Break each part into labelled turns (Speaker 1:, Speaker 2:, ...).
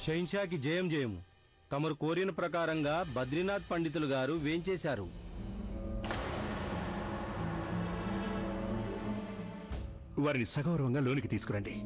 Speaker 1: షహిన్షాకి జయం జయము. తమరు కోరిన ప్రకారంగా బద్రీనాథ్ పండితులు గారు వేంచేశారు.
Speaker 2: వారిని సగౌరవంగా లోనికి తీసుకురండి.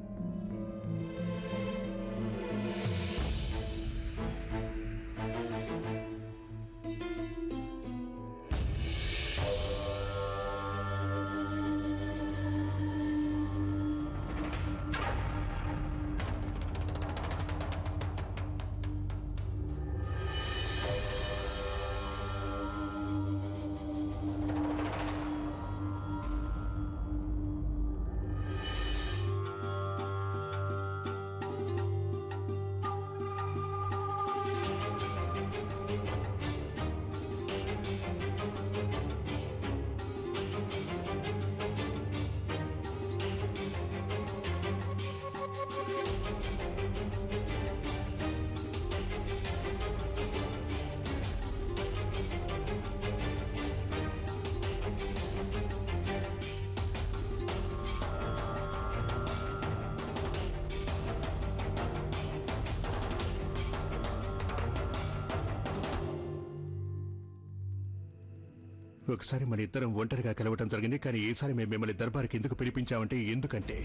Speaker 2: ఒకసారి మన ఇద్దరం ఒంటరిగా కలవటం జరిగింది. కానీ ఈసారి మేము మిమ్మల్ని దర్బార్కి ఎందుకు పిలిపించామంటే, ఎందుకంటే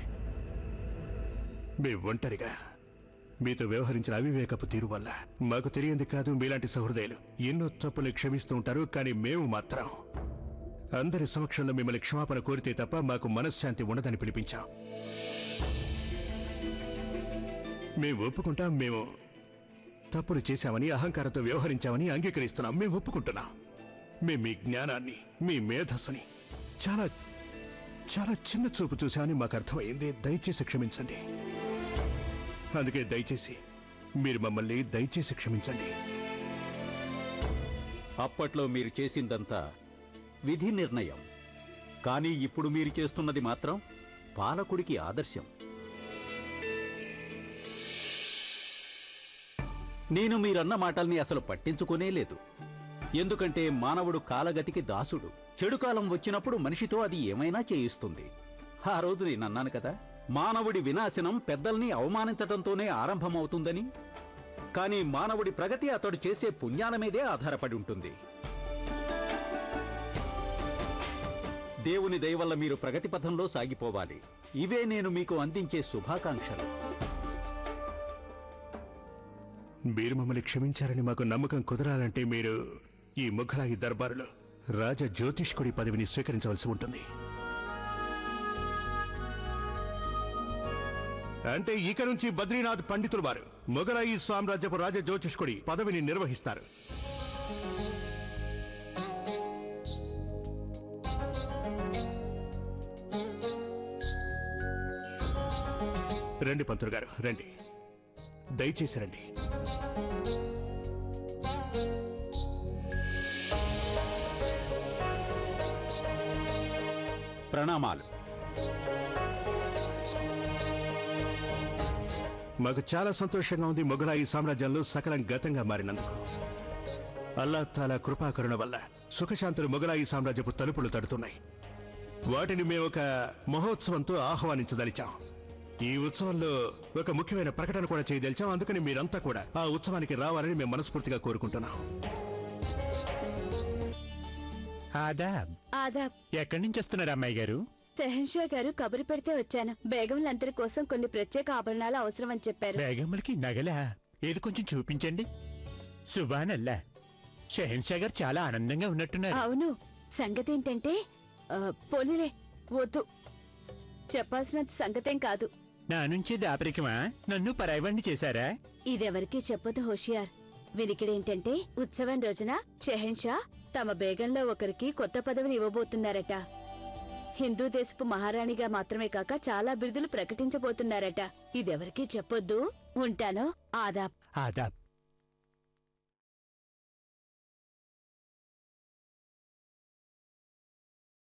Speaker 2: మేము ఒంటరిగా మీతో వ్యవహరించిన అవివేకపు తీరు వల్ల మాకు తెలియంది కాదు, మీలాంటి సహృదయులు ఎన్నో తప్పులు క్షమిస్తూ ఉంటారు. కానీ మేము మాత్రం అందరి సమక్షంలో మిమ్మల్ని క్షమాపణ కోరితే తప్ప మాకు మనశ్శాంతి ఉండదని పిలిపించాం. మేము ఒప్పుకుంటాం, మేము తప్పులు చేశామని, అహంకారంతో వ్యవహరించామని అంగీకరిస్తున్నాం. మేము ఒప్పుకుంటున్నాం. మేము మీ జ్ఞానాన్ని, మీ మేధస్సుని చాలా చాలా చిన్న చూపు చూశామని మాకు అర్థమైంది. దయచేసి క్షమించండి. అందుకే దయచేసి మీరు మమ్మల్ని దయచేసి క్షమించండి.
Speaker 3: అప్పట్లో మీరు చేసిందంతా విధి నిర్ణయం, కానీ ఇప్పుడు మీరు చేస్తున్నది మాత్రం పాలకుడికి ఆదర్శం. నేను మీరన్న మాటల్ని అసలు పట్టించుకునే లేదు. ఎందుకంటే మానవుడు కాలగతికి దాసుడు. చెడు కాలం వచ్చినప్పుడు మనిషితో అది ఏమైనా చేయిస్తుంది. ఆ రోజు నేనన్నాను కదా, మానవుడి వినాశనం పెద్దల్ని అవమానించటంతోనే ఆరంభమవుతుందని. కానీ మానవుడి ప్రగతి అతడు చేసే పుణ్యాల మీదే ఆధారపడి ఉంటుంది. దేవుని దయ వల్ల మీరు ప్రగతి పథంలో సాగిపోవాలి. ఇవే నేను మీకు అందించే శుభాకాంక్షలు.
Speaker 2: మీరు మమ్మల్ని క్షమించారని మాకు నమ్మకం కుదరాలంటే మీరు ఈ ముఘలాయి దర్బారులో రాజ జ్యోతిష్కుడి పదవిని స్వీకరించవలసి ఉంటుంది. అంటే ఇక నుంచి బద్రీనాథ్ పండితులు వారు మొఘలాయి సామ్రాజ్యపు రాజ జ్యోతిష్కుడి పదవిని నిర్వహిస్తారు. రండి పంతులు గారు, రండి. దయచేసి రండి.
Speaker 3: ప్రణామాలు.
Speaker 2: మాకు చాలా సంతోషంగా ఉంది మొఘలాయి సామ్రాజ్యంలో సకలం గతంగా మారినందుకు. అల్లా తాలా కృపాకరుణ వల్ల సుఖశాంతులు మొఘలాయి సామ్రాజ్యపు తలుపులు తడుతున్నాయి. వాటిని మేము ఒక మహోత్సవంతో ఆహ్వానించదలిచాం. ఈ ఉత్సవంలో ఒక ముఖ్యమైన ప్రకటన కూడా చేయదలిచాం. అందుకని మీరంతా కూడా ఆ ఉత్సవానికి రావాలని మేము మనస్ఫూర్తిగా కోరుకుంటున్నాం.
Speaker 4: ఆదాబ్.
Speaker 5: ఆదాబ్.
Speaker 4: ఎక్కడి నుంచి వస్తున్నారు అమ్మాయి గారు?
Speaker 5: షెహన్షా గారు కబురు పెడితే వచ్చాను. బేగంలందరి కోసం కొన్ని ప్రత్యేక ఆభరణాలు అవసరమని చెప్పారు.
Speaker 4: బేగంలకి నగలా? ఏది కొంచెం చూపించండి. సుబానల్లా, షెహన్షా గారు చాలా ఆనందంగా ఉన్నట్టున్నారు.
Speaker 5: అవును. సంగతి ఏంటంటే, పోలీలే, వద్దు. చెప్పాల్సినంత సంగతేం కాదు.
Speaker 4: నా నుంచి దాపరికమా? నన్ను పరాయివాణ్ణి చేశారా?
Speaker 5: ఇదెవరికీ చెప్పొద్దు హోషియార్. వినికిడేంటంటే, ఉత్సవం రోజున షెహన్షా తమ బేగంలో ఒకరికి కొత్త పదవిని ఇవ్వబోతున్నారట. హిందూ దేశపు మహారాణిగా మాత్రమే కాక చాలా బిరుదులు ప్రకటించబోతున్నారట. ఇదెవరికీ చెప్పొద్దు. ఉంటాను. ఆదాబ్.
Speaker 4: ఆదాబ్.